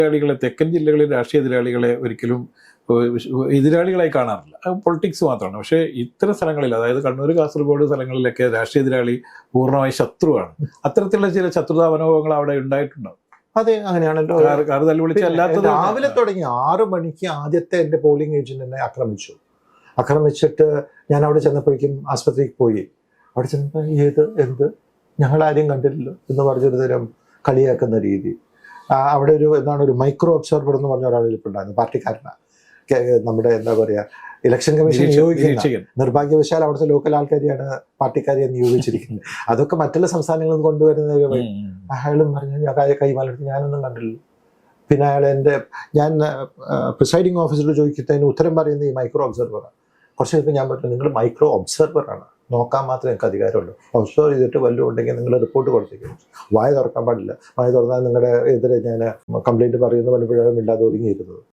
എതിരാളികളെ തെക്കൻ ജില്ലകളിൽ രാഷ്ട്രീയ എതിരാളികളെ ഒരിക്കലും എതിരാളികളായി കാണാറില്ല. അത് പൊളിറ്റിക്സ് മാത്രമാണ്. പക്ഷേ ഇത്തരം സ്ഥലങ്ങളിൽ, അതായത് കണ്ണൂർ, കാസർഗോഡ് സ്ഥലങ്ങളിലൊക്കെ രാഷ്ട്രീയ എതിരാളി പൂർണ്ണമായി ശത്രുവാണ്. അത്തരത്തിലുള്ള ചില ശത്രുതാ മനോഭാവങ്ങൾ അവിടെ ഉണ്ടായിട്ടുണ്ടാവും. അതെ, അങ്ങനെയാണല്ലോ. കാർ തല്ലുവിളിച്ചല്ലാത്തത് രാവിലെ തുടങ്ങി 6 മണിക്ക് ആദ്യത്തെ എൻ്റെ പോളിംഗ് ഏജന്റിനെ ആക്രമിച്ചിട്ട് ഞാൻ അവിടെ ചെന്നപ്പോഴേക്കും ആസ്പത്രിക്ക് പോയി. അവിടെ ചെന്നപ്പോൾ എന്ത് ഞങ്ങളാരെയും കണ്ടില്ലല്ലോ എന്ന് പറഞ്ഞൊരു തരം കളിയാക്കുന്ന രീതി. അവിടെ ഒരു മൈക്രോ ഒബ്സർവർ എന്ന് പറഞ്ഞ ഒരാൾ ഇരിപ്പുണ്ടായിരുന്നു, പാർട്ടിക്കാരനാണ്. നമ്മുടെ എന്താ പറയുക, ഇലക്ഷൻ കമ്മീഷൻ നിയോഗിക്കുന്ന, നിർഭാഗ്യവശാൽ അവിടുത്തെ ലോക്കൽ ആൾക്കാരെയാണ് പാർട്ടിക്കാരെ നിയോഗിച്ചിരിക്കുന്നത്. അതൊക്കെ മറ്റുള്ള സംസ്ഥാനങ്ങളിൽ നിന്ന് കൊണ്ടുവരുന്ന അയാളും പറഞ്ഞു ഞാൻ കൈമാലെടുത്ത് ഞാനൊന്നും കണ്ടില്ല. പിന്നെ അയാൾ ഞാൻ പ്രിസൈഡിങ് ഓഫീസറോട് ചോദിക്കുന്നതിന് ഉത്തരം പറയുന്നത് ഈ മൈക്രോ ഒബ്സർവറാണ്. കുറച്ച് കഴിഞ്ഞപ്പോൾ ഞാൻ പറഞ്ഞു നിങ്ങൾ മൈക്രോ ഒബ്സർവറാണ്, നോക്കാൻ മാത്രമേ എനിക്ക് അധികാരമുള്ളൂ. ഒബ്സർവ് ചെയ്തിട്ട് വല്ലതും ഉണ്ടെങ്കിൽ നിങ്ങൾ റിപ്പോർട്ട് കൊടുത്തേക്കും, വായ തുറക്കാൻ പാടില്ല. വായ തുറന്നാൽ നിങ്ങളുടെ എതിരെ ഞാൻ കംപ്ലൈൻറ്റ് പറയുമെന്ന് പറഞ്ഞപ്പോഴാണ് മിണ്ടാതെ ഒതുങ്ങിയിരുന്നത്.